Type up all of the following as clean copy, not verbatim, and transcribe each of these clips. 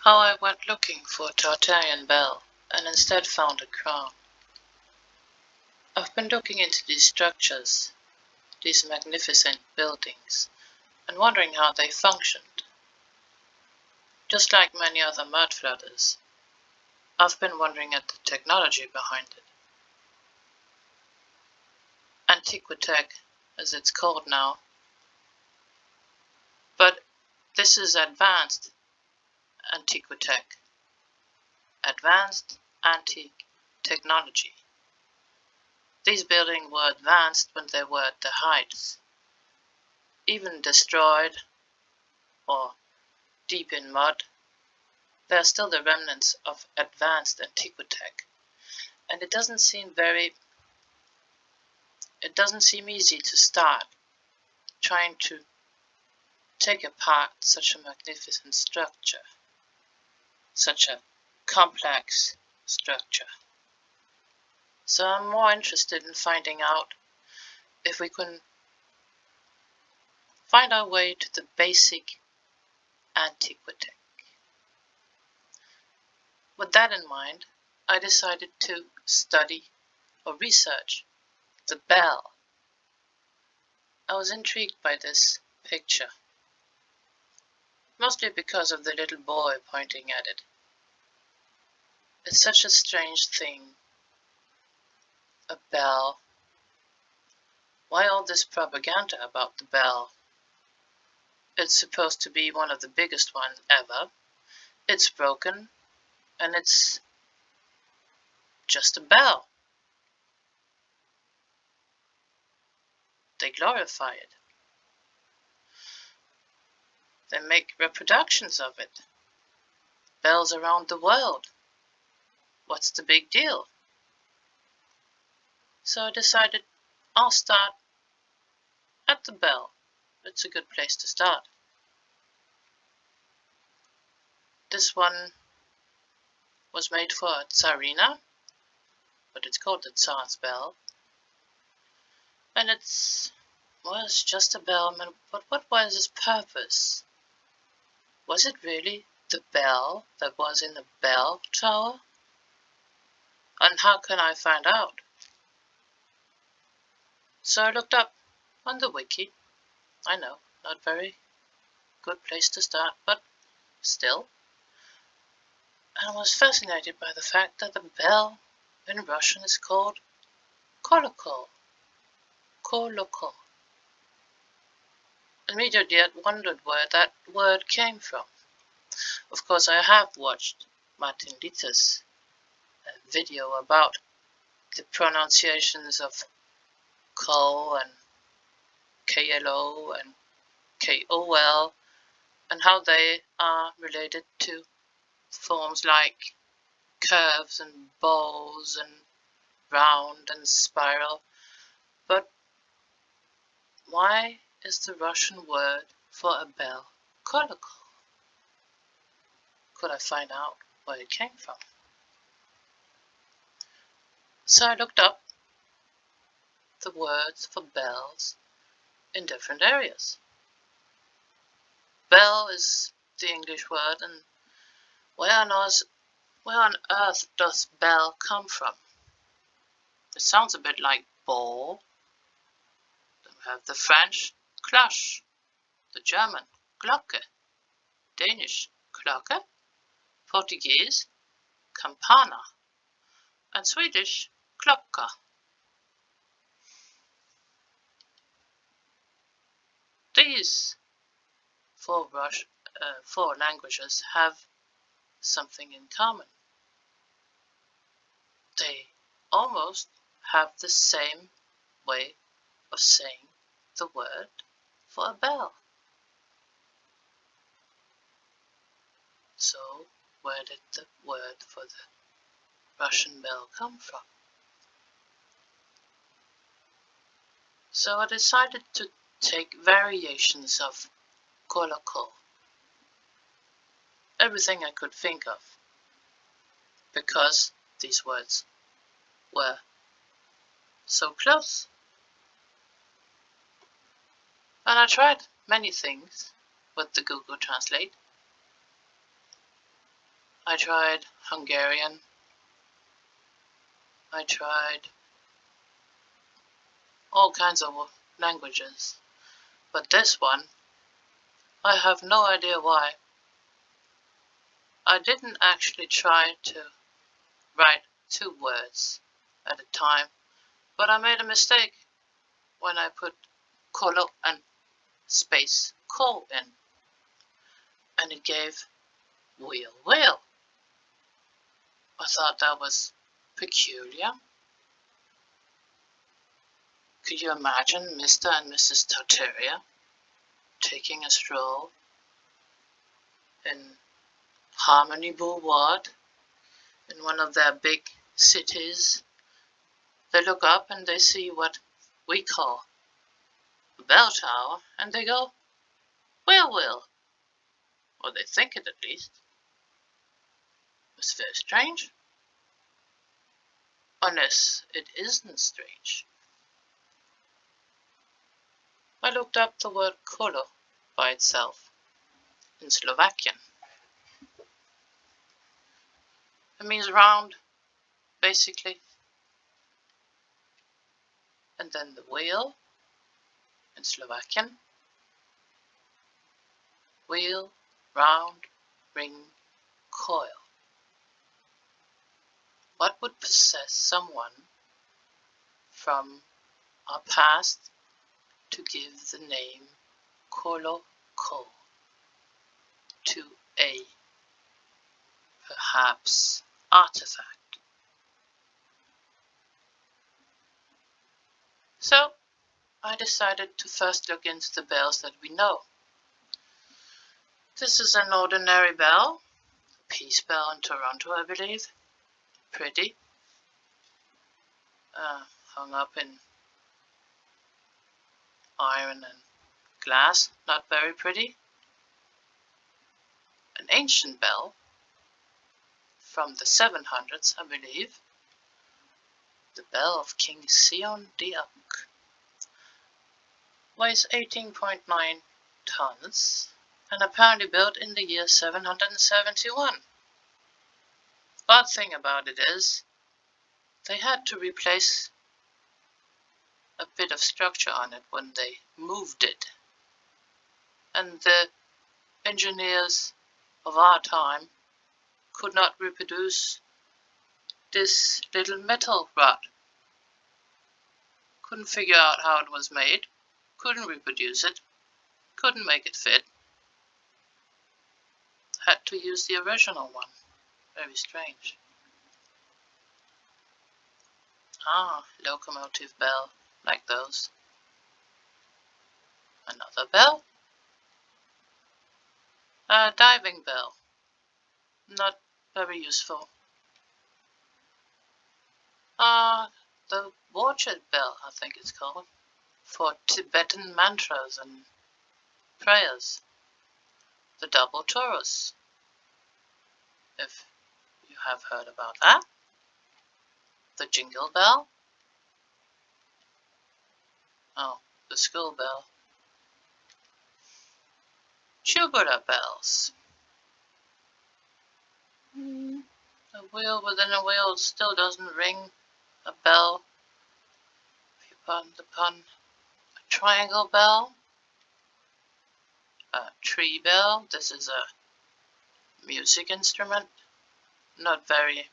How I went looking for a Tartarian bell and instead found a crown. I've been looking into these structures, these magnificent buildings, and wondering how they functioned. Just like many other mud flooders, I've been wondering at the technology behind it. Antiquitech, as it's called now. But this is advanced Antiquitech. Advanced antique technology. These buildings were advanced when they were at the heights. Even destroyed or deep in mud, there are still the remnants of advanced Antiquitech. And it doesn't seem easy to start trying to take apart such a magnificent structure, such a complex structure. So I'm more interested in finding out if we can find our way to the basic Antiquitech. With that in mind, I decided to study or research the bell. I was intrigued by this picture, mostly because of the little boy pointing at it. It's such a strange thing. A bell. Why all this propaganda about the bell? It's supposed to be one of the biggest ones ever. It's broken, and it's just a bell. They glorify it. They make reproductions of it. Bells around the world. What's the big deal? So I decided I'll start at the bell. It's a good place to start. This one was made for a Tsarina, but it's called the Tsar's bell. And it's just a bell, but what was its purpose? Was it really the bell that was in the bell tower? And how can I find out? So I looked up on the wiki. I know, not very good place to start, but still. And I was fascinated by the fact that the bell in Russian is called kolokol. Kolokol. Immediately I wondered where that word came from. Of course, I have watched Martin Luther's video about the pronunciations of kol and KLO and KOL and how they are related to forms like curves and balls and round and spiral. But why is the Russian word for a bell kolokol? Could I find out where it came from? So I looked up the words for bells in different areas. Bell is the English word, and where on earth does bell come from? It sounds a bit like ball. Then we have the French cloche, the German Glocke, Danish Glocke, Portuguese campana, and Swedish klocka. These four languages have something in common. They almost have the same way of saying the word for a bell. So where did the word for the Russian bell come from? So I decided to take variations of kolokol, everything I could think of, because these words were so close. And I tried many things with the Google Translate. I tried Hungarian. I tried all kinds of languages. But this one, I have no idea why. I didn't actually try to write 2 words at a time, but I made a mistake when I put colo and space call in, and it gave wheel. I thought that was peculiar. Could you imagine Mr. and Mrs. Tartaria taking a stroll in Harmony Boulevard in one of their big cities? They look up and they see what we call a bell tower, and they go, Will. Or they think it at least. It's very strange. Unless it isn't strange. I looked up the word kolo by itself in Slovakian. It means round, basically. And then the wheel in Slovakian. Wheel, round, ring, coil. What would possess someone from our past to give the name Kolo Ko to a perhaps artifact? So I decided to first look into the bells that we know. This is an ordinary bell, a peace bell in Toronto, I believe. Pretty. Hung up in iron and glass, not very pretty. An ancient bell from the 700s, I believe. The bell of King Sion Diak. Weighs 18.9 tons and apparently built in the year 771. Odd thing about it is they had to replace a bit of structure on it when they moved it, and the engineers of our time could not reproduce this little metal rod. Couldn't figure out how it was made, couldn't reproduce it, couldn't make it fit. Had to use the original one. Very strange. Locomotive bell, like those. Another bell. A diving bell. Not very useful. The orchard bell, I think it's called, for Tibetan mantras and prayers. The double torus, if you have heard about that. The jingle bell. The school bell. Tubular bells. A wheel within a wheel still doesn't ring a bell. If you pardon the pun. A triangle bell. A tree bell. This is a music instrument. Not very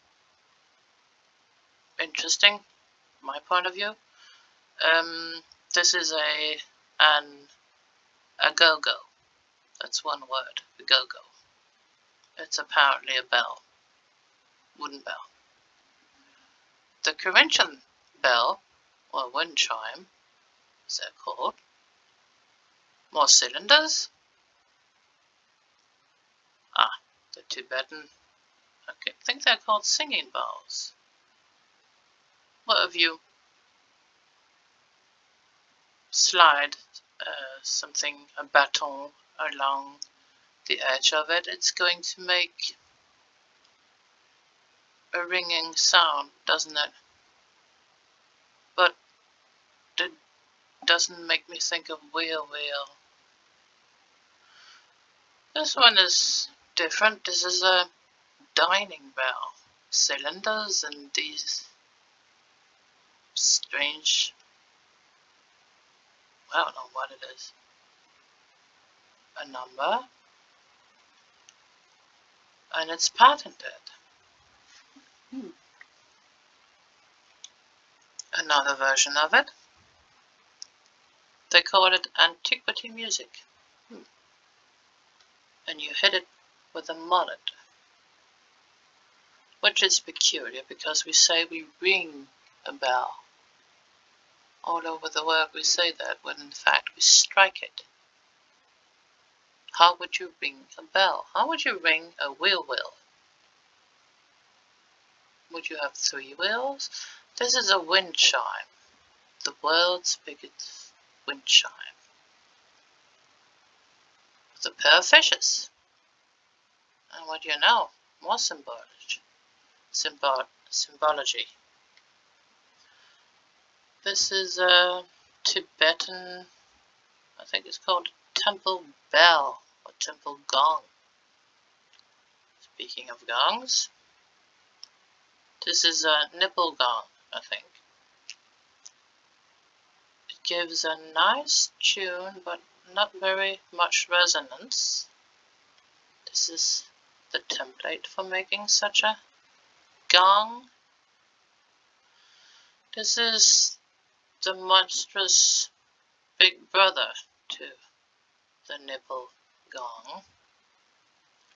interesting, from my point of view. This is a go-go. That's one word, a go-go. It's apparently a bell, wooden bell. The Corinthian bell, or wind chime, as they're called. More cylinders. The Tibetan, I think they're called singing bells. What have you slide a baton along the edge of it, it's going to make a ringing sound, doesn't it? But it doesn't make me think of wheel. This one is different. This is a dining bell. Cylinders and these strange, I don't know what it is. A number, and it's patented. Another version of it, they call it antiquity music. And you hit it with a mullet, which is peculiar because we say we ring a bell. All over the world we say that, when in fact we strike it. How would you ring a bell? How would you ring a wheel? Would you have 3 wheels? This is a wind chime, the world's biggest wind chime, with a pair of fishes. And what do you know? More symbology. This is a Tibetan, I think it's called temple bell or temple gong. Speaking of gongs, this is a nipple gong, I think. It gives a nice tune, but not very much resonance. This is the template for making such a gong. This is the monstrous big brother to the nipple gong.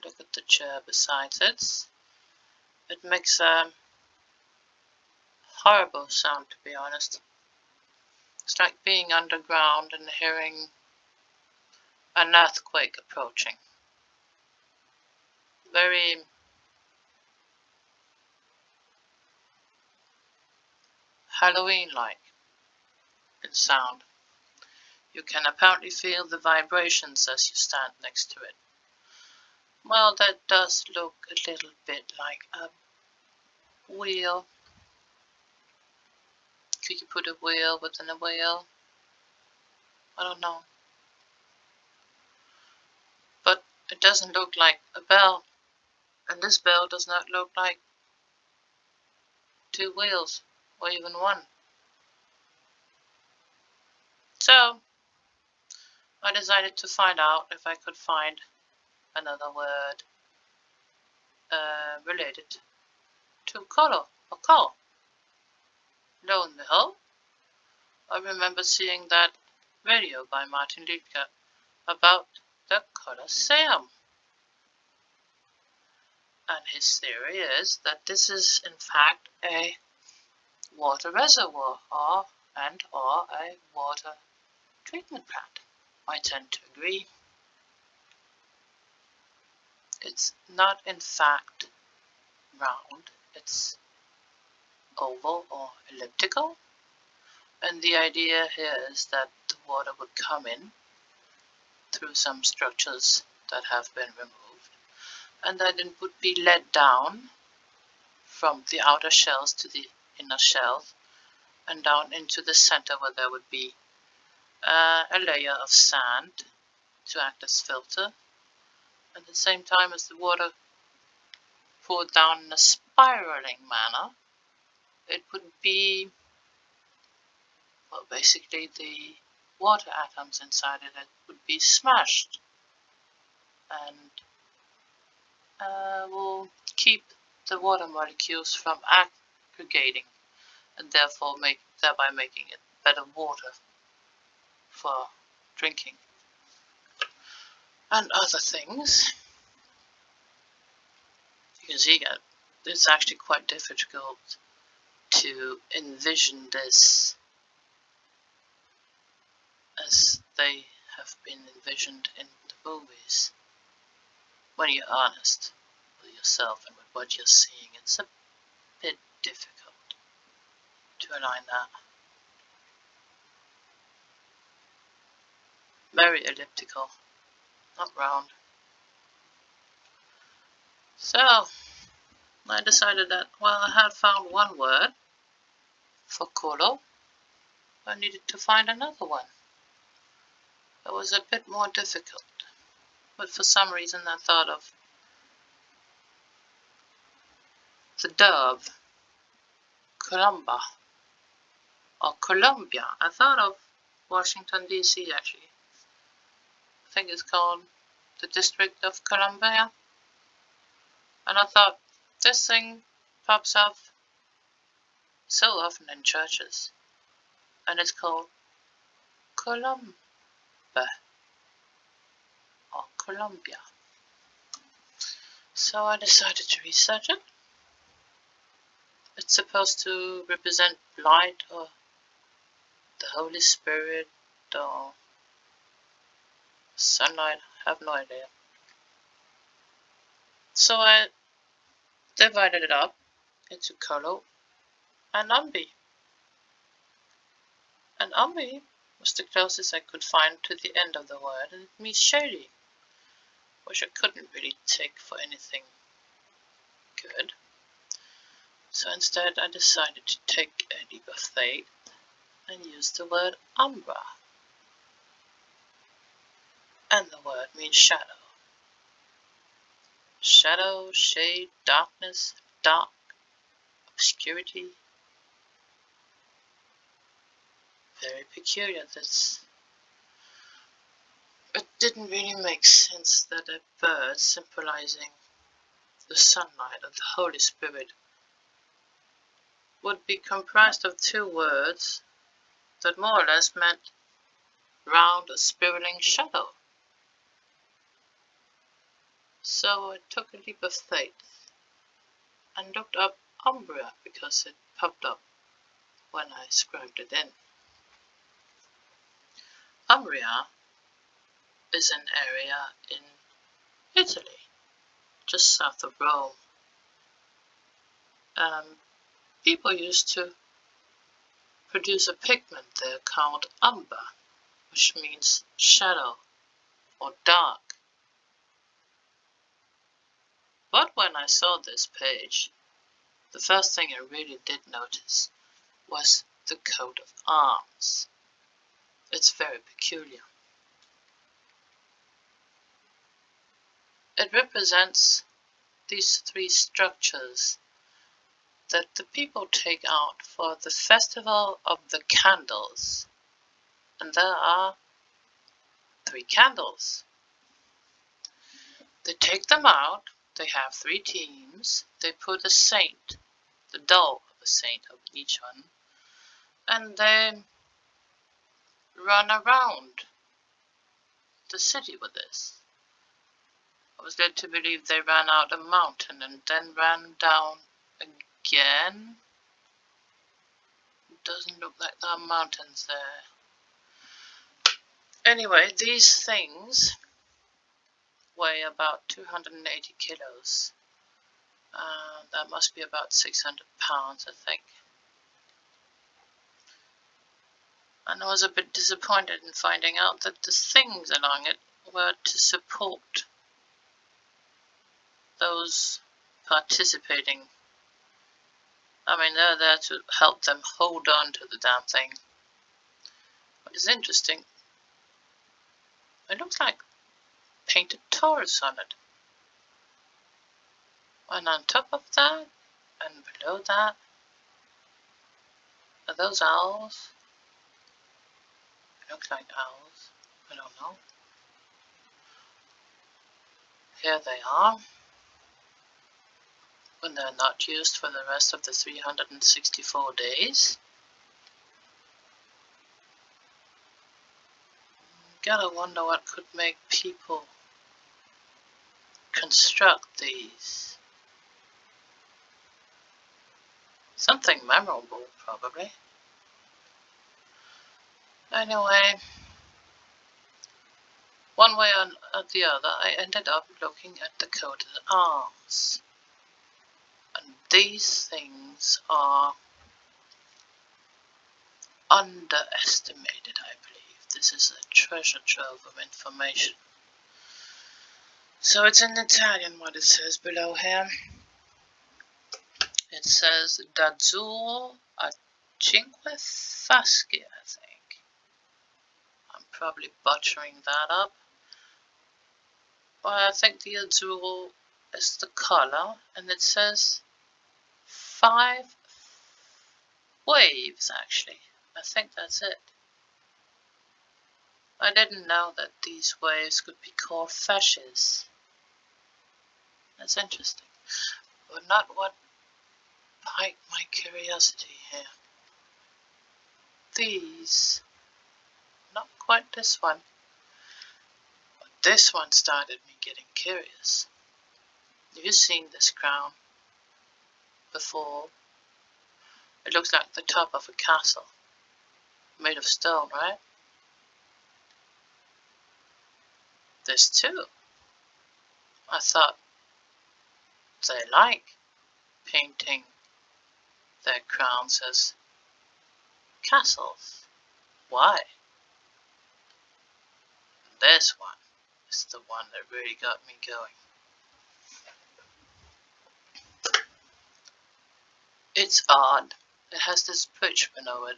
Look at the chair besides it. It makes a horrible sound, to be honest. It's like being underground and hearing an earthquake approaching. Very Halloween-like in sound. You can apparently feel the vibrations as you stand next to it. Well, that does look a little bit like a wheel. Could you put a wheel within a wheel? I don't know. But it doesn't look like a bell. And this bell does not look like 2 wheels, or even 1. So, I decided to find out if I could find another word related to color or call. Lo and behold, I remember seeing that video by Martin Luther about the Colosseum. And his theory is that this is in fact a water reservoir or a water treatment plant. I tend to agree. It's not in fact round, it's oval or elliptical, and the idea here is that the water would come in through some structures that have been removed, and then it would be let down from the outer shells to the inner shells and down into the center, where there would be a layer of sand to act as filter. At the same time as the water poured down in a spiraling manner, it would be, well, basically the water atoms inside it would be smashed and will keep the water molecules from aggregating and thereby making it better water for drinking and other things. You can see that it's actually quite difficult to envision this as they have been envisioned in the movies. When you're honest with yourself and with what you're seeing, it's a bit difficult to align that. Very elliptical, not round. So, I decided that, well, I had found one word for colo. I needed to find another one. It was a bit more difficult, but for some reason I thought of the dove, Columba, or Columbia. I thought of Washington, D.C. actually. I think it's called the District of Columbia. And I thought, this thing pops up so often in churches. And it's called Columba, or Columbia. So I decided to research it. It's supposed to represent light or the Holy Spirit or sunlight. I have no idea. So I divided it up into Colo and Umbi. And Umbi was the closest I could find to the end of the word, and it means shady, which I couldn't really take for anything good. So instead I decided to take a leap of faith and use the word umbra. And the word means shadow. Shadow, shade, darkness, dark, obscurity. Very peculiar. It didn't really make sense that a bird symbolizing the sunlight of the Holy Spirit would be comprised of two words that more or less meant round or spiraling shadow. So I took a leap of faith and looked up Umbria because it popped up when I scribed it in. Umbria is an area in Italy, just south of Rome. People used to produce a pigment there called umber, which means shadow or dark. But when I saw this page, the first thing I really did notice was the coat of arms. It's very peculiar. It represents these three structures that the people take out for the festival of the candles. And there are 3 candles. They take them out, they have 3 teams, they put a saint, the doll of a saint of each one, and they run around the city with this. I was led to believe they ran out a mountain and then ran down again. It doesn't look like there are mountains there. Anyway, these things weigh about 280 kilos. That must be about 600 pounds, I think. And I was a bit disappointed in finding out that the things along it were to support those participating. I mean, they're there to help them hold on to the damn thing. What is interesting, it looks like painted Taurus on it. And on top of that, and below that, are those owls? It looks like owls. I don't know. Here they are. When they're not used for the rest of the 364 days. Gotta wonder what could make people construct these. Something memorable, probably. Anyway, one way or the other, I ended up looking at the coat of arms. And these things are underestimated, I believe. This is a treasure trove of information. So it's in Italian what it says below here. It says D'azzurro a cinque fasci, I think. I'm probably butchering that up. But I think the azzurro is the color, and it says 5 waves, actually. I think that's it. I didn't know that these waves could be called fasces. That's interesting, but not what piqued my curiosity here. These, not quite this one, but this one started me getting curious. Have you seen this crown before? It looks like the top of a castle, made of stone, right? There's two. I thought they like painting their crowns as castles. Why? This one is the one that really got me going. It's odd. It has this bridge below it.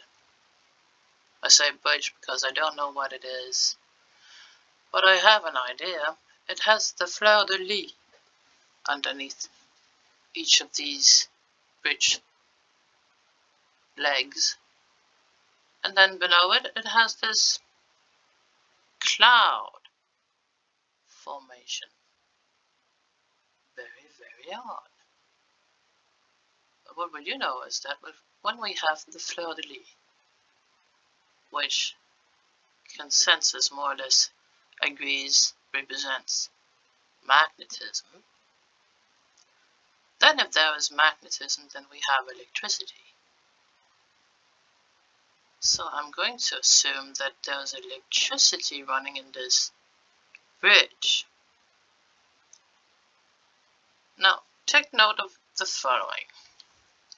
I say bridge because I don't know what it is, but I have an idea. It has the fleur-de-lis underneath each of these bridge legs, and then below it, it has this cloud formation. Very, very odd. What will you know is that when we have the fleur-de-lis, which consensus more or less agrees represents magnetism, then if there is magnetism, then we have electricity. So I'm going to assume that there's electricity running in this bridge. Now, take note of the following,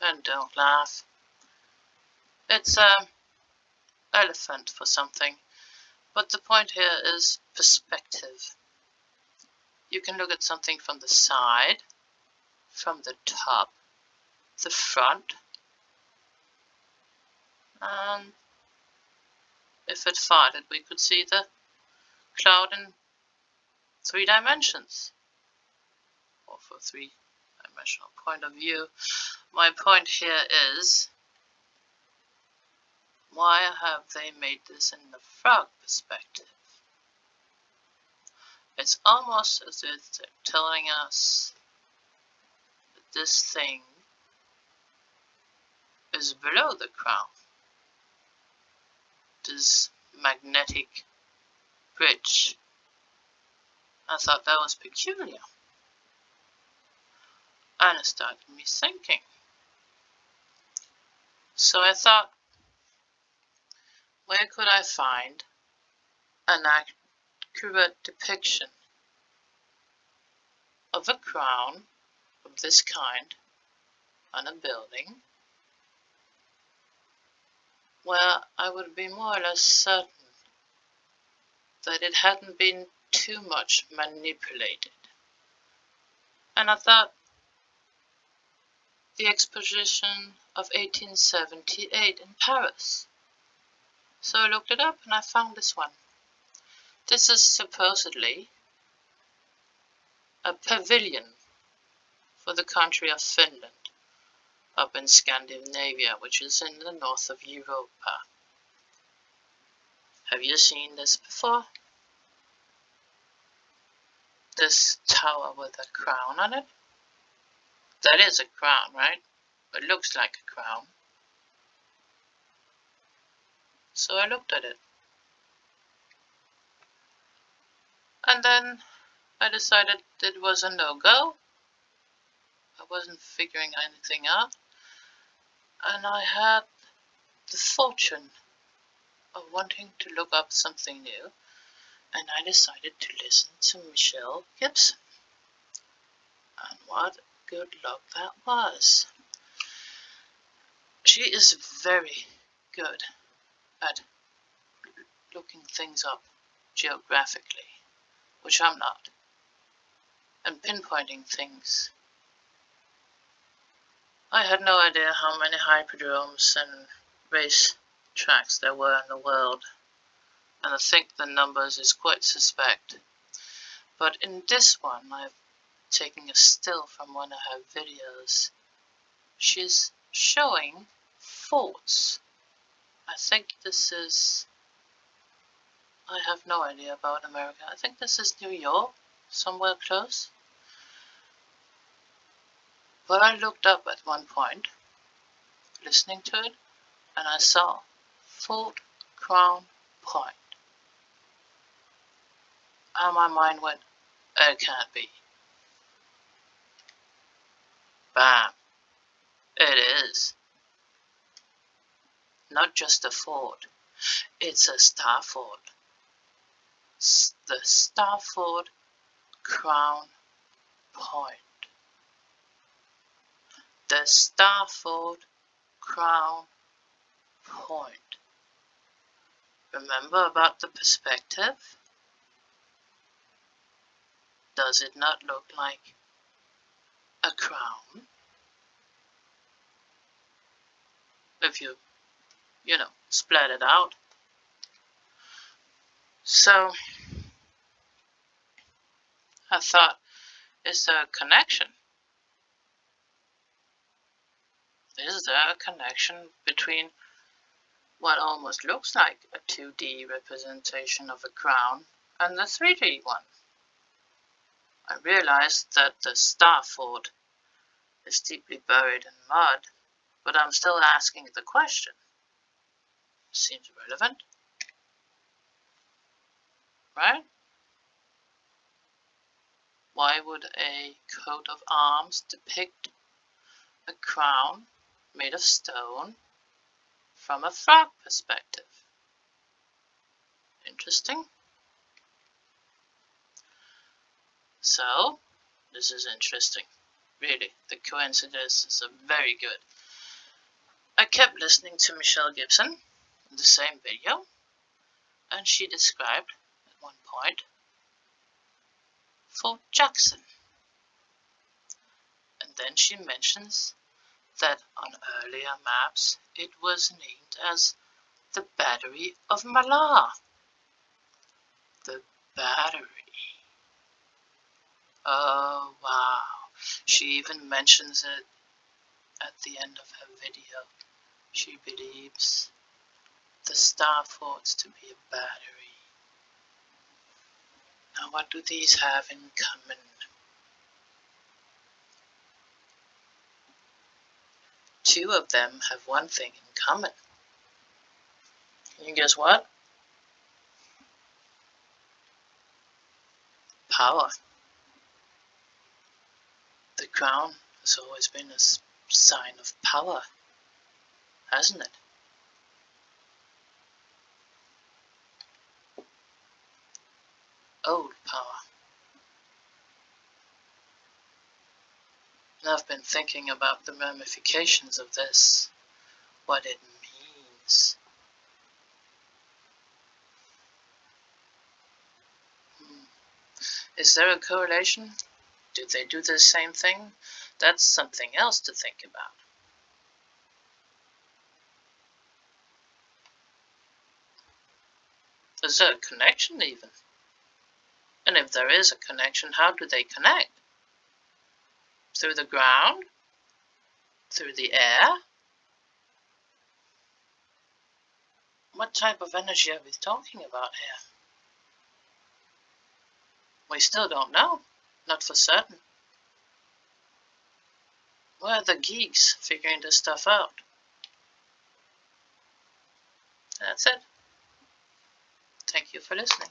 and don't laugh. It's an elephant for something, but the point here is perspective. You can look at something from the side, from the top, the front, and if it farted, we could see the cloud in 3 dimensions, or for 3-dimensional point of view. My point here is, why have they made this in the frog perspective? It's almost as if they're telling us that this thing is below the crown. This magnetic bridge. I thought that was peculiar. And it started me thinking. So I thought, where could I find an accurate depiction of a crown of this kind on a building where I would be more or less certain that it hadn't been too much manipulated? And I thought, the exposition of 1878 in Paris. So I looked it up and I found this one. This is supposedly a pavilion for the country of Finland, up in Scandinavia, which is in the north of Europa. Have you seen this before? This tower with a crown on it? That is a crown, right? It looks like a crown. So I looked at it. And then I decided it was a no-go. I wasn't figuring anything out. And I had the fortune of wanting to look up something new. And I decided to listen to Michelle Gibson. And what good luck that was. She is very good at looking things up geographically, which I'm not, and pinpointing things. I had no idea how many hippodromes and race tracks there were in the world, and I think the numbers is quite suspect. But in this one, I've taken a still from one of her videos. she's showing forts. I think this is, I have no idea about America. I think this is New York, somewhere close. But I looked up at one point, listening to it, and I saw Fort Crown Point. And my mind went, it can't be. Bam. It is. Not just a fort, it's a star fort. The Starford Crown Point. The Starford Crown Point. Remember about the perspective? Does it not look like a crown? If you splat it out. So, I thought, is there a connection? Is there a connection between what almost looks like a 2D representation of a crown and the 3D one? I realized that the Star Fort is deeply buried in mud, but I'm still asking the question. Seems relevant, right? Why would a coat of arms depict a crown made of stone from a frog perspective? Interesting. So, this is interesting. Really, the coincidences are very good. I kept listening to Michelle Gibson in the same video, and she described, at one point, Fort Jackson. And then she mentions that on earlier maps it was named as the Battery of Malar. The Battery. Oh, wow. She even mentions it at the end of her video. She believes the Star Forts to be a battery. Now, what do these have in common? Two of them have one thing in common. Can you guess what? Power. The crown has always been a sign of power, hasn't it? Old power. And I've been thinking about the ramifications of this, what it means. Is there a correlation? Do they do the same thing? That's something else to think about. Is there a connection even? And if there is a connection, how do they connect? Through the ground? Through the air? What type of energy are we talking about here? We still don't know. Not for certain. Where are the geeks figuring this stuff out? That's it. Thank you for listening.